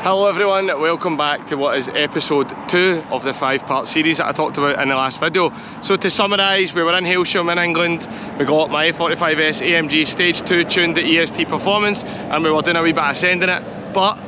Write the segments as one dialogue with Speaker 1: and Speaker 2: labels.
Speaker 1: Hello everyone, welcome back to what is episode 2 of the 5-part series that I talked about in the last video. So to summarise, we were in Hailsham in England, we got my A45S AMG Stage 2 tuned to EST performance, and we were doing a wee bit of ascending it. But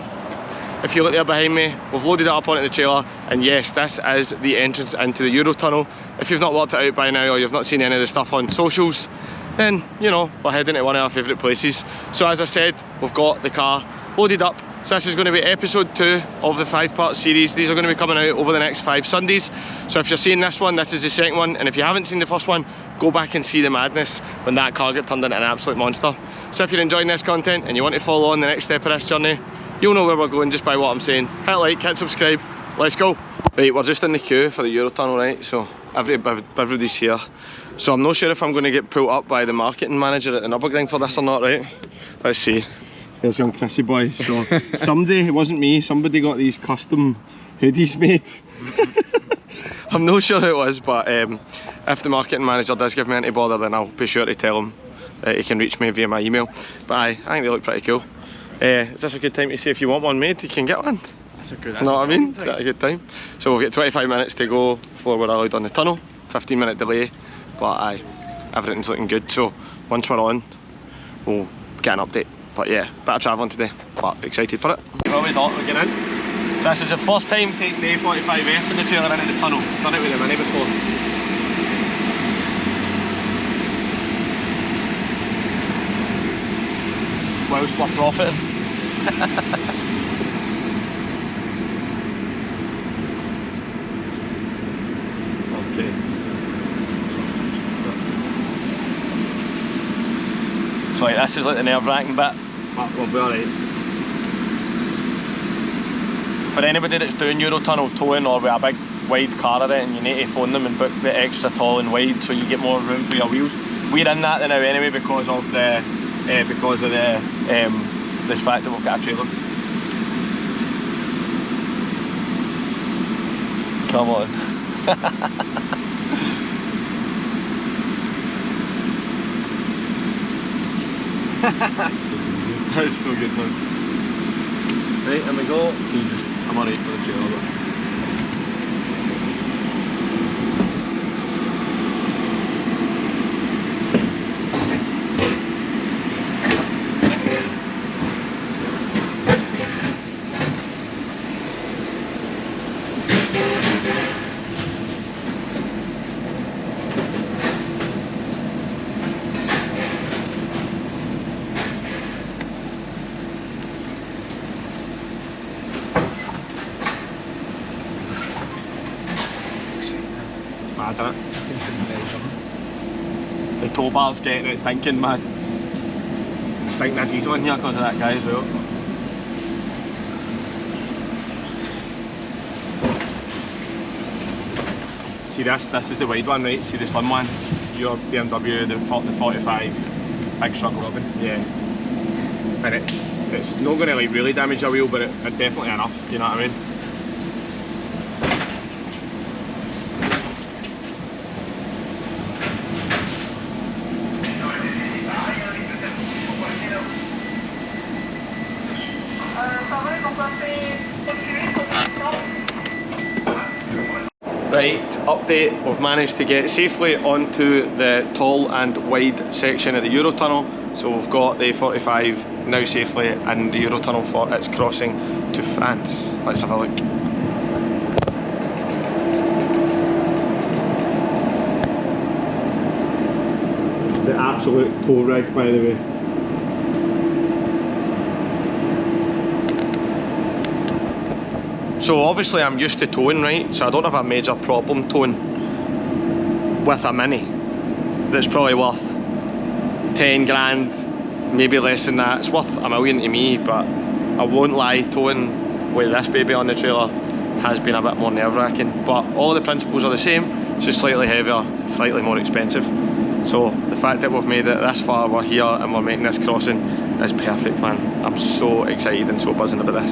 Speaker 1: if you look there behind me, we've loaded it up onto the trailer, and yes, this is the entrance into the Eurotunnel. If you've not worked it out by now, or you've not seen any of the stuff on socials, then you know, we're heading to one of our favourite places. So as I said, we've got the car loaded up. So this is going to be episode 2 of the 5-part series. These are going to be coming out over the next 5 Sundays. So if you're seeing this one, this is the second one. And if you haven't seen the first one, go back and see the madness when that car got turned into an absolute monster. So if you're enjoying this content and you want to follow on the next step of this journey, you'll know where we're going just by what I'm saying. Hit like, hit subscribe, let's go. Right, we're just in the queue for the Eurotunnel, right? So everybody's here. So I'm not sure if I'm going to get pulled up by the marketing manager at the Nürburgring for this or not, right? Let's see. There's young Chrissy boy. So somebody, it wasn't me, somebody got these custom hoodies made. I'm not sure who it was, but if the marketing manager does give me any bother, then I'll be sure to tell him that he can reach me via my email. But I think they look pretty cool. Is this a good time to say if you want one made, you can get one?
Speaker 2: That's a good.
Speaker 1: Know what I mean? Is that a good time? So we've got 25 minutes to go before we're allowed on the tunnel. 15-minute delay, but everything's looking good. So once we're on, we'll get an update. But yeah, bit of travelling today, but excited for it. Well, we thought we're getting in. So this is the first time taking the A45S in the trailer into the tunnel. Done it with the Mini before. Whilst we're profiting. Okay. So like this is like the nerve-wracking bit, but we'll be alright. For anybody that's doing Eurotunnel towing or with a big wide car in it, and you need to phone them and book the extra tall and wide so you get more room for your wheels. We're in that now anyway because of the fact that we've got a trailer. Come on. That's so good, man. Right, and we go. I'm alright for the trailer. Mad, innit? The tow bar's getting it stinking, man. Stinking of diesel in here because of that guy as well. See this is the wide one, right? See the slim one? Your BMW, the 45, big struggle Robin. Yeah. And it's not going to like really damage your wheel, but it definitely enough, you know what I mean? Right, update, we've managed to get safely onto the tall and wide section of the Eurotunnel. So we've got the A45 now safely in the Eurotunnel for its crossing to France. Let's have a look. The absolute tow rig, by the way. So obviously I'm used to towing, right? So I don't have a major problem towing with a Mini that's probably worth 10 grand, maybe less than that. It's worth $1 million to me, but I won't lie, towing with this baby on the trailer has been a bit more nerve-wracking. But all the principles are the same, it's just slightly heavier and slightly more expensive. So the fact that we've made it this far, we're here and we're making this crossing is perfect, man. I'm so excited and so buzzing about this.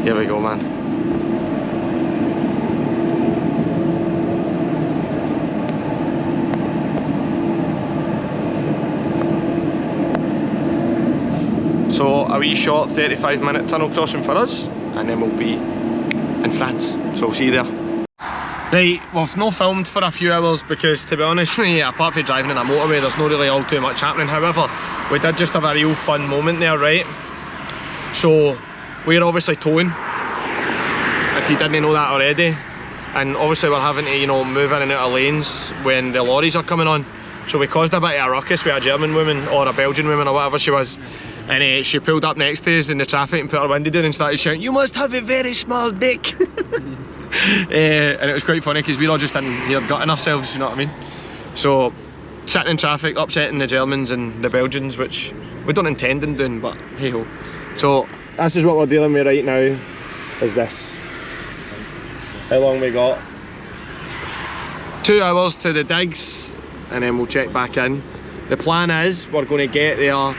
Speaker 1: Here we go, man. So a wee short 35-minute tunnel crossing for us. and then we'll be in France, so we'll see you there. Right, we've not filmed for a few hours because, to be honest with you, apart from driving in a motorway, there's not really all too much happening. However, we did just have a real fun moment there, right? So, we're obviously towing, if you didn't know that already, and obviously we're having to, you know, move in and out of lanes when the lorries are coming on. So we caused a bit of a ruckus with a German woman, or a Belgian woman, or whatever she was, and she pulled up next to us in the traffic and put her window down and started shouting, "You must have a very small dick." And it was quite funny because we're all just in here gutting ourselves, you know what I mean? So, sitting in traffic, upsetting the Germans and the Belgians, which we don't intend on doing, but hey ho. So, this is what we're dealing with right now, is this. How long we got? 2 hours to the digs, and then we'll check back in. The plan is, we're going to get there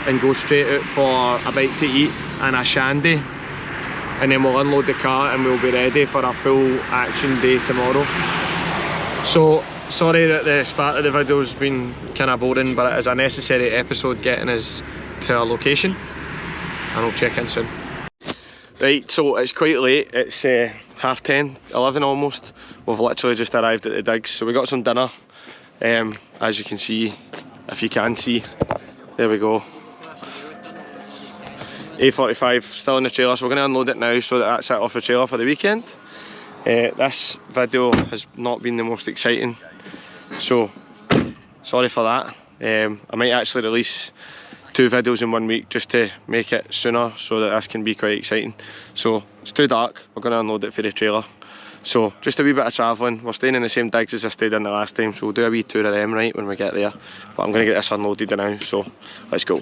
Speaker 1: and go straight out for a bite to eat and a shandy. And then we'll unload the car and we'll be ready for a full action day tomorrow. So, sorry that the start of the video's been kind of boring, but it is a necessary episode getting us to our location. And we'll check in soon. Right, so it's quite late, it's 10:30, 11 almost. We've literally just arrived at the digs, so we got some dinner. As you can see, if you can see, there we go. A45 still in the trailer, so we're going to unload it now so that that's it off the trailer for the weekend. This video has not been the most exciting, so sorry for that. I might actually release 2 videos in 1 week just to make it sooner so that this can be quite exciting. So it's too dark, we're going to unload it for the trailer. So just a wee bit of travelling. We're staying in the same digs as I stayed in the last time, so we'll do a wee tour of them right when we get there. But I'm going to get this unloaded now, so let's go.